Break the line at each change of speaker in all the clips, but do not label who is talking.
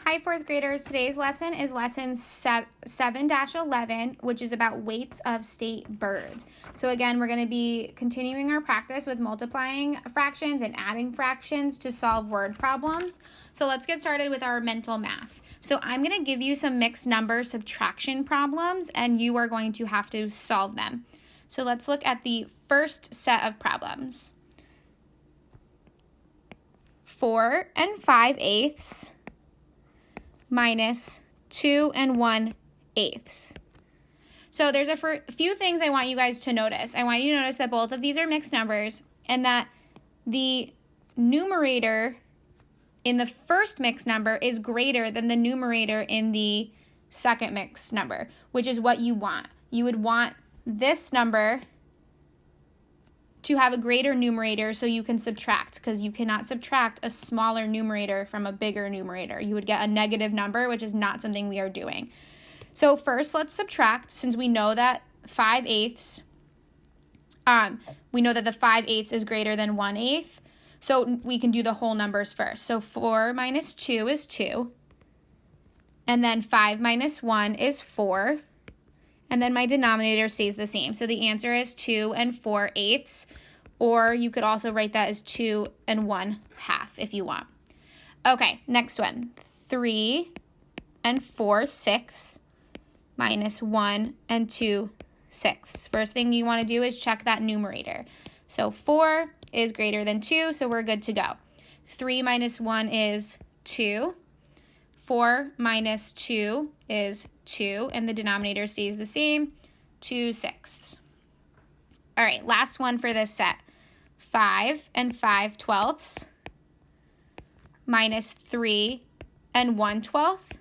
Hi, fourth graders. Today's lesson is lesson 7-11, which is about weights of state birds. So again, we're going to be continuing our practice with multiplying fractions and adding fractions to solve word problems. So let's get started with our mental math. So I'm going to give you some mixed number subtraction problems, and you are going to have to solve them. So let's look at the first set of problems. 4 5/8 minus 2 1/8. So there's a few things I want you guys to notice. I want you to notice that both of these are mixed numbers and that the numerator in the first mixed number is greater than the numerator in the second mixed number, which is what you want. You would want this number to have a greater numerator so you can subtract, because you cannot subtract a smaller numerator from a bigger numerator. You would get a negative number, which is not something we are doing. So first, let's subtract, since we know that 5/8, we know that the 5/8 is greater than 1/8, so we can do the whole numbers first. So 4 minus 2 is 2, and then 5 minus 1 is 4, and then my denominator stays the same. So the answer is 2 4/8, or you could also write that as 2 1/2 if you want. Okay, next one. 3 4/6 minus 1 2/6. First thing you want to do is check that numerator. So 4 is greater than 2, so we're good to go. 3 minus 1 is 2. 4 minus 2 is 2, and the denominator stays the same, 2/6. All right, last one for this set. 5 5/12 minus 3 1/12.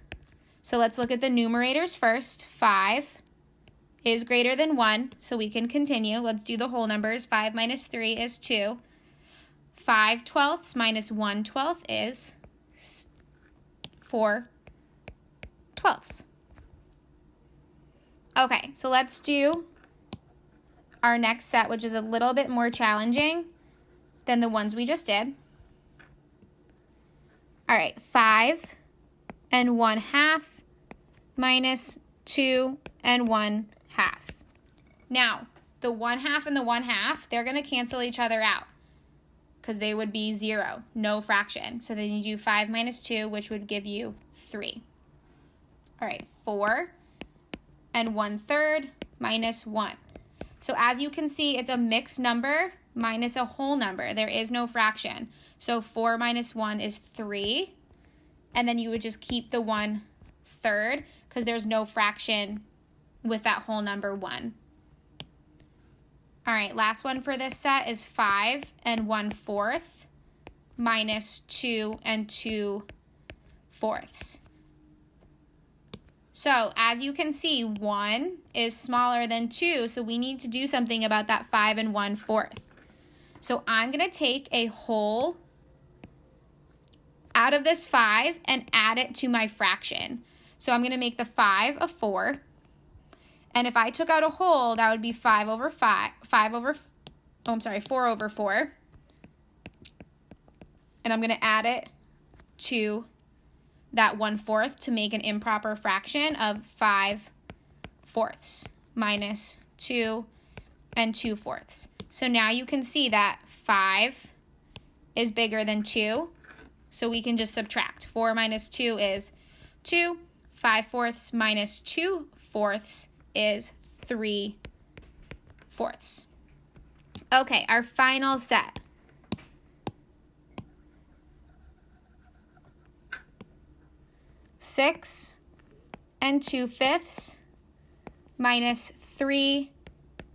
So let's look at the numerators first. 5 is greater than 1, so we can continue. Let's do the whole numbers. 5 minus 3 is 2. 5/12 minus 1/12 is 4/12. Okay, so let's do our next set, which is a little bit more challenging than the ones we just did. All right, 5 1/2 minus 2 1/2. Now, the 1/2 and the 1/2, they're going to cancel each other out because they would be 0, no fraction. So then you do 5 minus 2, which would give you 3. All right, 4 1/3 minus 1. So as you can see, it's a mixed number minus a whole number. There is no fraction. So 4 minus 1 is 3. And then you would just keep the 1/3 because there's no fraction with that whole number 1. All right, last one for this set is 5 1/4 minus 2 2/4. So as you can see, 1 is smaller than 2, so we need to do something about that 5 1/4. So I'm going to take a whole out of this 5 and add it to my fraction. So I'm going to make the 5 a 4. And if I took out a whole, that would be 4 over 4. And I'm going to add it to that 1/4 to make an improper fraction of 5/4 minus 2 2/4. So now you can see that 5 is bigger than 2, so we can just subtract. 4 minus 2 is 2. 5/4 minus 2/4 is 3/4. Okay, our final set. 6 2/5 minus 3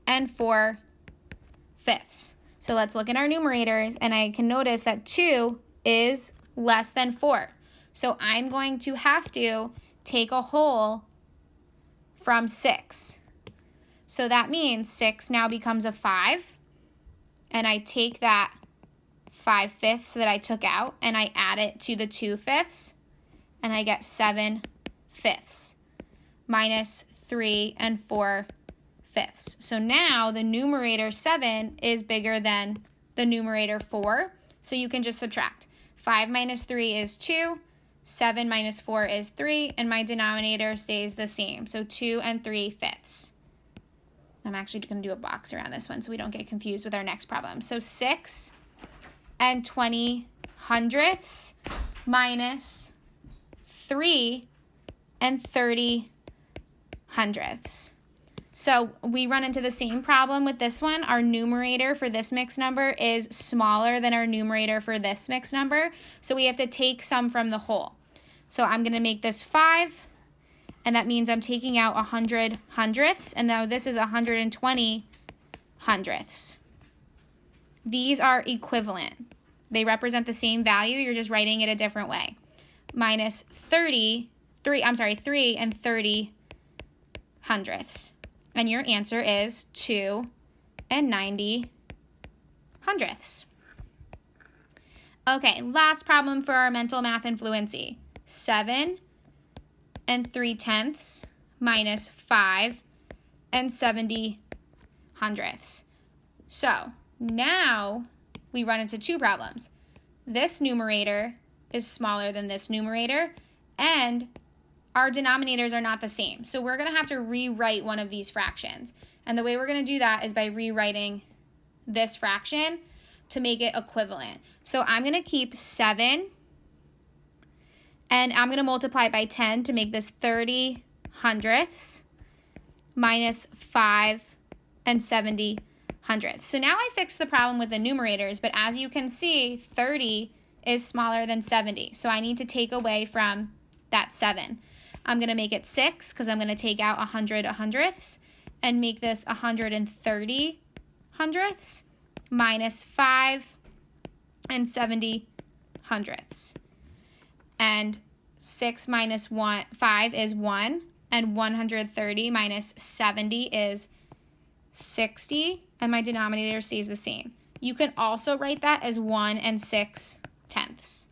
4/5. So let's look at our numerators, and I can notice that 2 is less than 4. So I'm going to have to take a whole from 6. So that means 6 now becomes a 5, and I take that 5/5 that I took out, and I add it to the 2/5, and I get 7/5 minus 3 4/5. So now the numerator 7 is bigger than the numerator 4, so you can just subtract. 5 minus 3 is 2, 7 minus 4 is 3, and my denominator stays the same. So 2 3/5. I'm actually going to do a box around this one so we don't get confused with our next problem. So 6 20 hundredths minus 3 30 hundredths. So we run into the same problem with this one. Our numerator for this mixed number is smaller than our numerator for this mixed number. So we have to take some from the whole. So I'm going to make this 5, and that means I'm taking out 100 hundredths, and now this is 120 hundredths. These are equivalent. They represent the same value, you're just writing it a different way. Minus 3 30 hundredths. And your answer is 2 90 hundredths. Okay, last problem for our mental math and fluency. 7 3/10 minus 5 70 hundredths. So now we run into two problems. This numerator is smaller than this numerator, and our denominators are not the same. So we're going to have to rewrite one of these fractions. And the way we're going to do that is by rewriting this fraction to make it equivalent. So I'm going to keep 7, and I'm going to multiply it by 10 to make this 30 hundredths minus 5 70 hundredths. So now I fixed the problem with the numerators, but as you can see, 30 is smaller than 70. So I need to take away from that 7. I'm going to make it 6 because I'm going to take out 100 hundredths and make this 130 hundredths minus 5 70 hundredths. And 6 minus 5 is 1, and 130 minus 70 is 60, and my denominator stays the same. You can also write that as 1 6/10.